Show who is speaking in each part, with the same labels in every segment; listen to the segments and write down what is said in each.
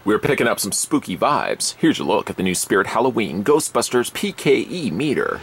Speaker 1: We're picking up some spooky vibes. Here's a look at the new Spirit Halloween Ghostbusters PKE meter.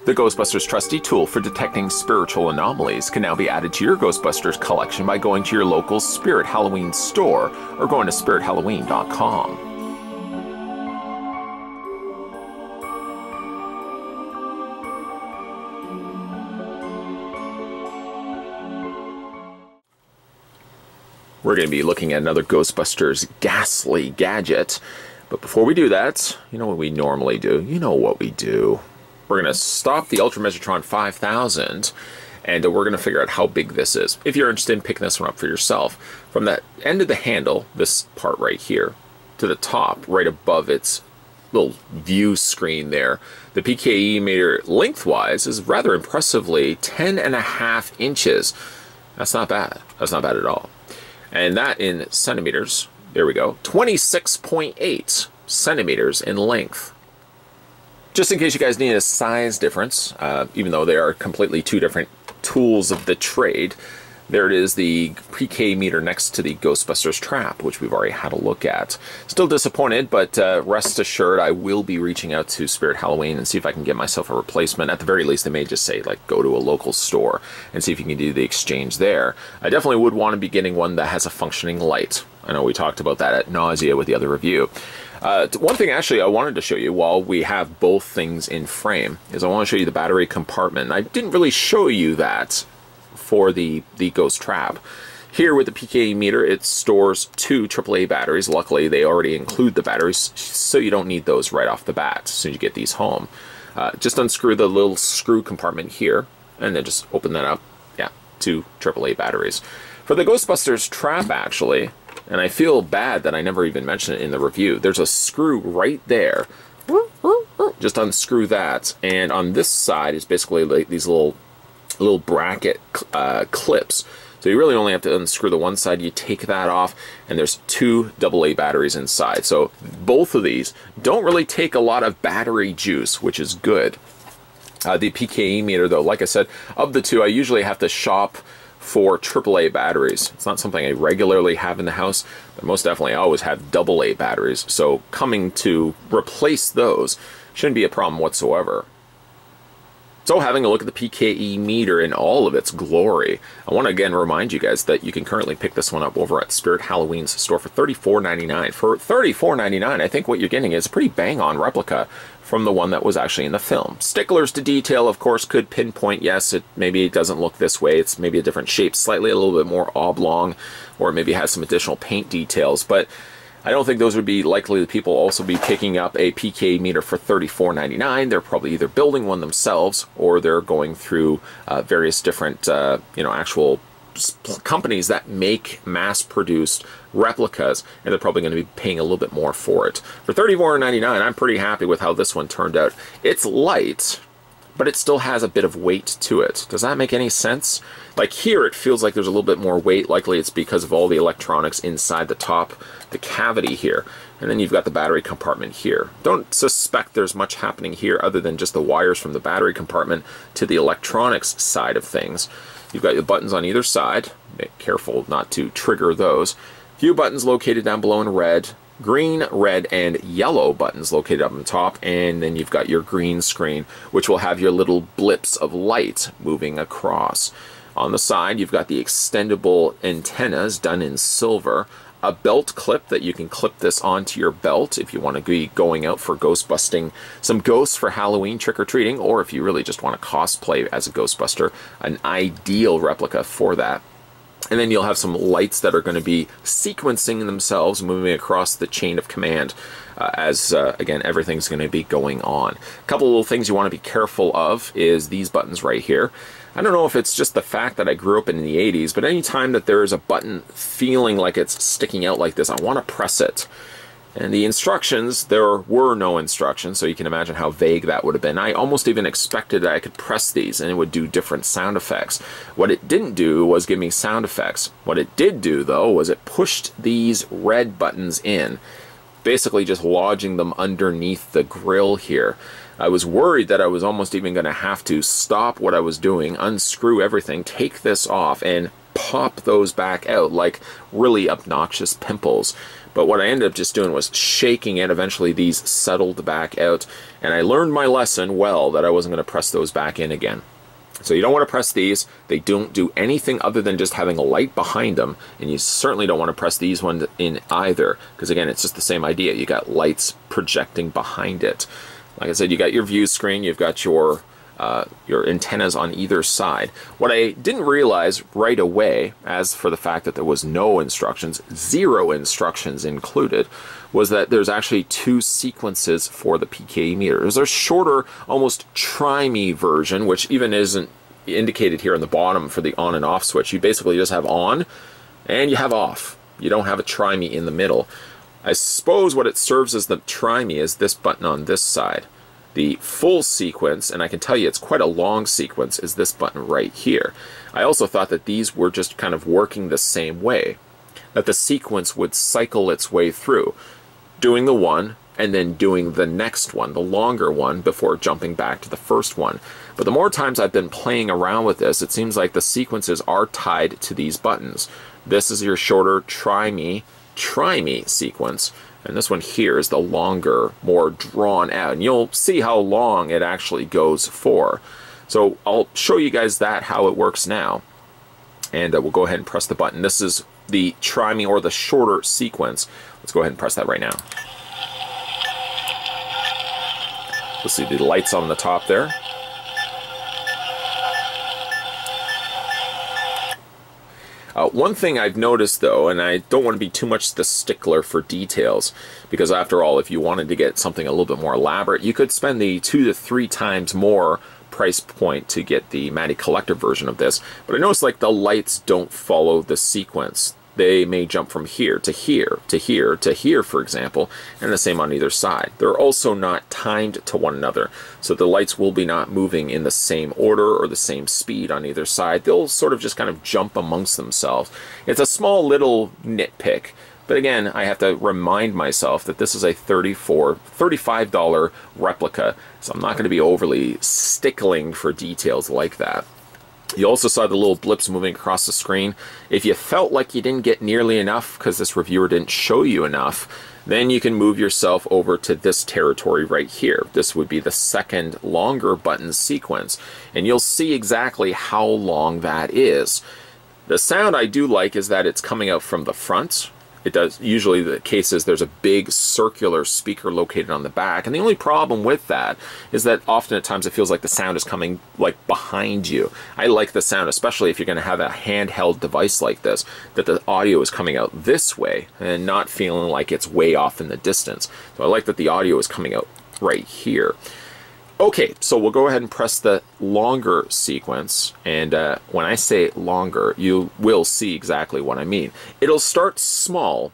Speaker 1: The Ghostbusters trusty tool for detecting spiritual anomalies can now be added to your Ghostbusters collection by going to your local Spirit Halloween store or going to spirithalloween.com. We're going to be looking at another Ghostbusters ghastly gadget. But before we do that, you know what we normally do. You know what we do. We're going to stop the Ultra Mesotron 5000, and we're going to figure out how big this is. If you're interested in picking this one up for yourself, from the end of the handle, this part right here, to the top, right above its little view screen there, the PKE meter lengthwise is rather impressively 10.5 inches. That's not bad. That's not bad at all. And that in centimeters, there we go, 26.8 centimeters in length. Just in case you guys need a size difference, even though they are completely two different tools of the trade, there it is, the PK meter next to the Ghostbusters trap, which we've already had a look at. Still disappointed, but rest assured I will be reaching out to Spirit Halloween and see if I can get myself a replacement. At the very least, they may just say, like, go to a local store and see if you can do the exchange there. I definitely would want to be getting one that has a functioning light. I know we talked about that at nausea with the other review. One thing actually I wanted to show you while we have both things in frame is I want to show you the battery compartment. I didn't really show you that for the Ghost Trap. Here with the PKE meter, it stores 2 AAA batteries. Luckily, they already include the batteries, so you don't need those right off the bat as soon as you get these home. Just unscrew the little screw compartment here, and then just open that up. Yeah, 2 AAA batteries. For the Ghostbusters Trap, actually, and I feel bad that I never even mentioned it in the review, there's a screw right there. Just unscrew that, and on this side is basically like these little bracket clips. So you really only have to unscrew the one side. You take that off, and there's 2 AA batteries inside. So both of these don't really take a lot of battery juice, which is good. The PKE meter, though, like I said, of the 2, I usually have to shop for AAA batteries. It's not something I regularly have in the house, but most definitely I always have AA batteries. So coming to replace those shouldn't be a problem whatsoever. So having a look at the PKE meter in all of its glory, I want to again remind you guys that you can currently pick this one up over at Spirit Halloween's store for $34.99. For $34.99, I think what you're getting is a pretty bang-on replica from the one that was actually in the film. Sticklers to detail, of course, could pinpoint, yes, maybe it doesn't look this way, it's maybe a different shape, slightly a little bit more oblong, or maybe has some additional paint details, but I don't think those would be likely the people also be picking up a PK meter for $34.99. They're probably either building one themselves or they're going through various different, actual companies that make mass-produced replicas, and they're probably going to be paying a little bit more for it. For $34.99, I'm pretty happy with how this one turned out. It's light, but it still has a bit of weight to it. Does that make any sense? Like here, it feels like there's a little bit more weight. Likely it's because of all the electronics inside the top, the cavity here. And then you've got the battery compartment here. Don't suspect there's much happening here other than just the wires from the battery compartment to the electronics side of things. You've got your buttons on either side. Be careful not to trigger those. Few buttons located down below in red. Green, red, and yellow buttons located up on top, and then you've got your green screen, which will have your little blips of light moving across. On the side, you've got the extendable antennas done in silver, a belt clip that you can clip this onto your belt if you want to be going out for ghost busting some ghosts for Halloween trick-or-treating, or if you really just want to cosplay as a Ghostbuster, an ideal replica for that. And then you'll have some lights that are going to be sequencing themselves, moving across the chain of command as, again, everything's going to be going on. A couple little things you want to be careful of is these buttons right here. I don't know if it's just the fact that I grew up in the 80s, but anytime that there is a button feeling like it's sticking out like this, I want to press it. And the instructions, there were no instructions, so you can imagine how vague that would have been. I almost even expected that I could press these and it would do different sound effects. What it didn't do was give me sound effects. What it did do, though, was it pushed these red buttons in, basically just lodging them underneath the grill here. I was worried that I was almost even going to have to stop what I was doing, unscrew everything, take this off, and pop those back out like really obnoxious pimples. But what I ended up just doing was shaking it. Eventually these settled back out, and I learned my lesson well that I wasn't going to press those back in again. So you don't want to press these. They don't do anything other than just having a light behind them, and you certainly don't want to press these ones in either, because again, it's just the same idea. You got lights projecting behind it. Like I said, you got your view screen, you've got your antennas on either side. What I didn't realize right away, as for the fact that there was no instructions, 0 instructions included, was that there's actually 2 sequences for the PKE meter. There's a shorter, almost try-me version, which even isn't indicated here on the bottom for the on and off switch. You basically just have on and you have off. You don't have a try-me in the middle. I suppose what it serves as the try-me is this button on this side. The full sequence, and I can tell you it's quite a long sequence, is this button right here. I also thought that these were just kind of working the same way, that the sequence would cycle its way through, doing the one and then doing the next one, the longer one, before jumping back to the first one. But the more times I've been playing around with this, it seems like the sequences are tied to these buttons. This is your shorter try me sequence, and this one here is the longer, more drawn out, and you'll see how long it actually goes for. So I'll show you guys that, how it works now, and we'll go ahead and press the button. This is the try me, or the shorter sequence. Let's go ahead and press that right now. You'll see the lights on the top there. One thing I've noticed, though, and I don't want to be too much the stickler for details, because after all, if you wanted to get something a little bit more elaborate, you could spend the 2 to 3 times more price point to get the Matty Collector version of this. But I noticed like the lights don't follow the sequence. They may jump from here to here to here to here, for example, and the same on either side. They're also not timed to one another, so the lights will be not moving in the same order or the same speed on either side. They'll sort of just kind of jump amongst themselves. It's a small little nitpick, but again, I have to remind myself that this is a $35 replica, so I'm not going to be overly stickling for details like that. You also saw the little blips moving across the screen. If you felt like you didn't get nearly enough because this reviewer didn't show you enough, then you can move yourself over to this territory right here. This would be the second longer button sequence, and you'll see exactly how long that is. The sound I do like is that it's coming out from the front. It does. Usually the case is there's a big circular speaker located on the back, and the only problem with that is that often at times it feels like the sound is coming like behind you. I like the sound, especially if you're going to have a handheld device like this, that the audio is coming out this way and not feeling like it's way off in the distance. So I like that the audio is coming out right here. Okay, so we'll go ahead and press the longer sequence, and when I say longer, you will see exactly what I mean. It'll start small,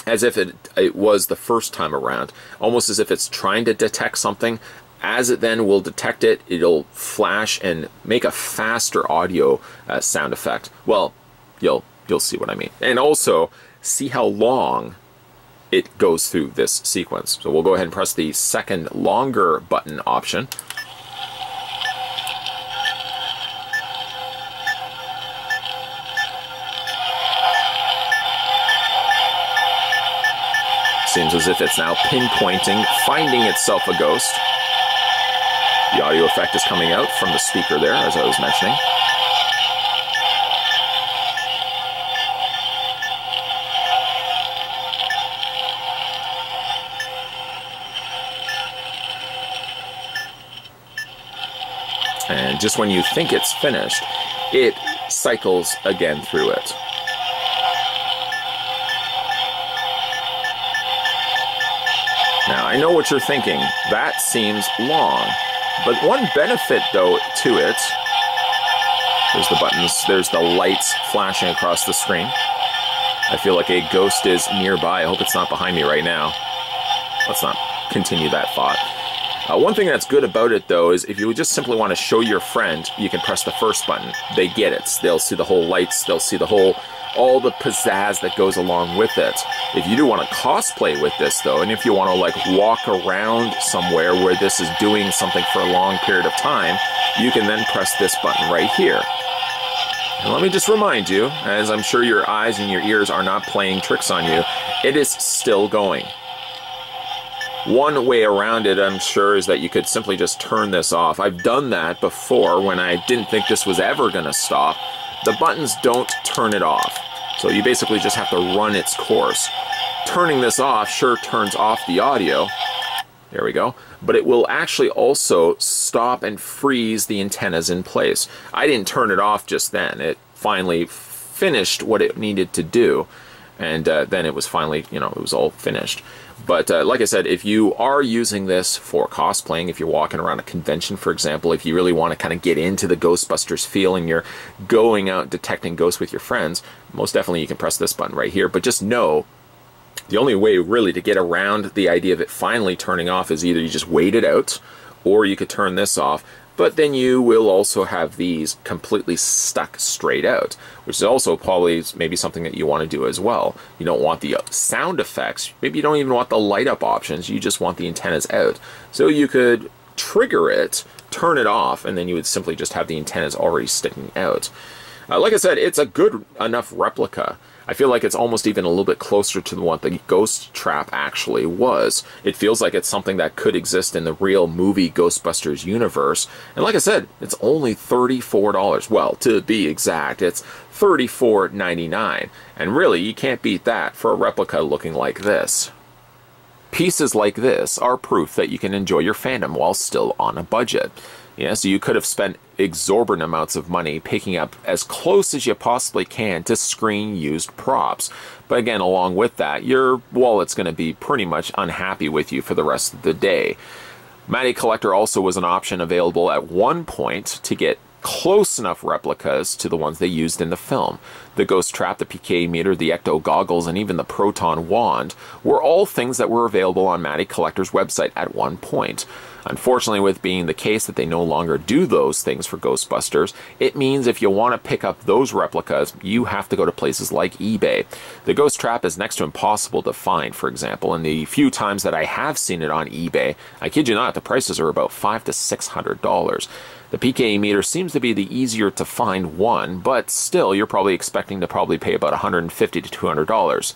Speaker 1: as if it was the first time around, almost as if it's trying to detect something. As it then will detect it, it'll flash and make a faster audio sound effect. Well, you'll see what I mean. And also, see how long it goes through this sequence. So we'll go ahead and press the second longer button option. Seems as if it's now pinpointing, finding itself a ghost. The audio effect is coming out from the speaker there, as I was mentioning. And just when you think it's finished, it cycles again through it. Now, I know what you're thinking. That seems long. But one benefit, though, to it, there's the buttons, there's the lights flashing across the screen. I feel like a ghost is nearby. I hope it's not behind me right now. Let's not continue that thought. One thing that's good about it, though, is if you just simply want to show your friend, you can press the first button. They get it. They'll see the whole lights. They'll see the whole, all the pizzazz that goes along with it. If you do want to cosplay with this, though, and if you want to, like, walk around somewhere where this is doing something for a long period of time, you can then press this button right here. And let me just remind you, as I'm sure your eyes and your ears are not playing tricks on you, it is still going. One way around it, I'm sure, is that you could simply just turn this off. I've done that before when I didn't think this was ever going to stop. The buttons don't turn it off, so you basically just have to run its course. Turning this off sure turns off the audio. There we go. But it will actually also stop and freeze the antennas in place. I didn't turn it off just then. It finally finished what it needed to do, and then it was finally, you know, it was all finished. But like I said, if you are using this for cosplaying, if you're walking around a convention, for example, if you really want to kind of get into the Ghostbusters feel and you're going out detecting ghosts with your friends, most definitely you can press this button right here. But just know, the only way really to get around the idea of it finally turning off is either you just wait it out, or you could turn this off. But then you will also have these completely stuck straight out, which is also probably maybe something that you want to do as well. You don't want the sound effects. Maybe you don't even want the light up options. You just want the antennas out. So you could trigger it, turn it off, and then you would simply just have the antennas already sticking out. Like I said, it's a good enough replica. I feel like it's almost even a little bit closer to what the Ghost Trap actually was. It feels like it's something that could exist in the real movie Ghostbusters universe. And like I said, it's only $34. Well, to be exact, it's $34.99. And really, you can't beat that for a replica looking like this. Pieces like this are proof that you can enjoy your fandom while still on a budget. Yeah, so you could have spent exorbitant amounts of money picking up as close as you possibly can to screen-used props. But again, along with that, your wallet's going to be pretty much unhappy with you for the rest of the day. Matty Collector also was an option available at one point to get close enough replicas to the ones they used in the film. The Ghost Trap, the PKE meter, the Ecto goggles, and even the Proton wand were all things that were available on Matty Collector's website at one point. Unfortunately, with being the case that they no longer do those things for Ghostbusters, it means if you want to pick up those replicas, you have to go to places like eBay. The Ghost Trap is next to impossible to find, for example, and the few times that I have seen it on eBay, I kid you not, the prices are about $500 to $600. The PKE meter seems to be the easier to find one, but still, you're probably expecting to pay about $150 to $200.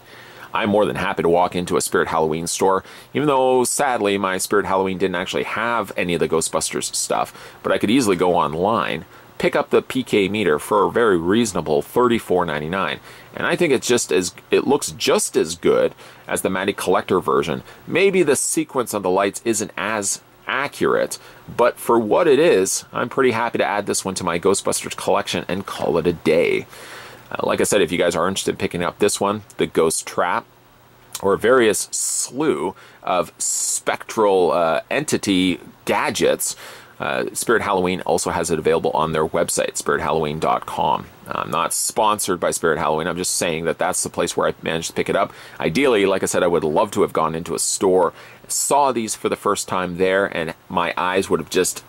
Speaker 1: I'm more than happy to walk into a Spirit Halloween store, even though, sadly, my Spirit Halloween didn't actually have any of the Ghostbusters stuff, but I could easily go online, pick up the PK meter for a very reasonable $34.99, and I think it looks just as good as the Matty Collector version. Maybe the sequence of the lights isn't as accurate, but for what it is, I'm pretty happy to add this one to my Ghostbusters collection and call it a day. Like I said, if you guys are interested in picking up this one, the Ghost Trap, or various slew of spectral entity gadgets, Spirit Halloween also has it available on their website, spirithalloween.com. I'm not sponsored by Spirit Halloween. I'm just saying that that's the place where I managed to pick it up. Ideally, like I said, I would love to have gone into a store, saw these for the first time there, and my eyes would have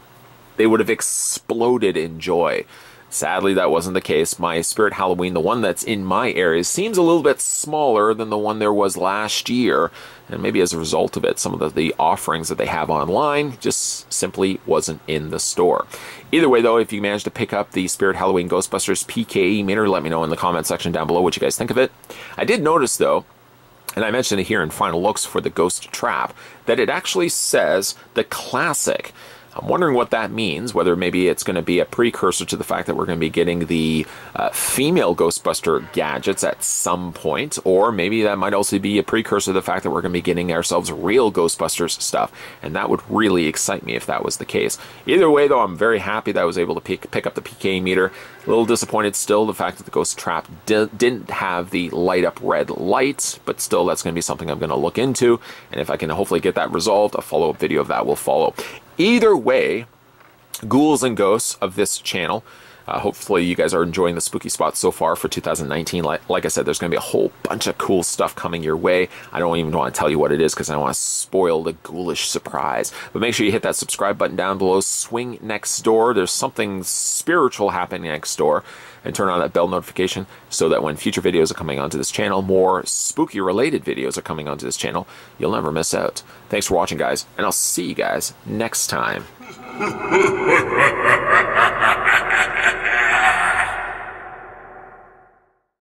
Speaker 1: they would have exploded in joy. Sadly, that wasn't the case. My Spirit Halloween, the one that's in my area, seems a little bit smaller than the one there was last year. And maybe as a result of it, some of the offerings that they have online just simply wasn't in the store. Either way, though, if you manage to pick up the Spirit Halloween Ghostbusters PKE meter, let me know in the comment section down below what you guys think of it. I did notice, though, and I mentioned it here in Final Looks for the Ghost Trap, that it actually says the Classic. I'm wondering what that means, whether maybe it's going to be a precursor to the fact that we're going to be getting the female Ghostbuster gadgets at some point, or maybe that might also be a precursor to the fact that we're going to be getting ourselves real Ghostbusters stuff, and that would really excite me if that was the case. Either way, though, I'm very happy that I was able to pick up the PK meter. A little disappointed still the fact that the Ghost Trap didn't have the light-up red lights, but still that's going to be something I'm going to look into, and if I can hopefully get that resolved, a follow-up video of that will follow. Either way, ghouls and ghosts of this channel, Hopefully you guys are enjoying the spooky spot so far for 2019. Like I said, there's going to be a whole bunch of cool stuff coming your way. I don't even want to tell you what it is because I don't want to spoil the ghoulish surprise. But make sure you hit that subscribe button down below. Swing next door. There's something spiritual happening next door. And turn on that bell notification so that when future videos are coming onto this channel, more spooky related videos are coming onto this channel, you'll never miss out. Thanks for watching, guys, and I'll see you guys next time.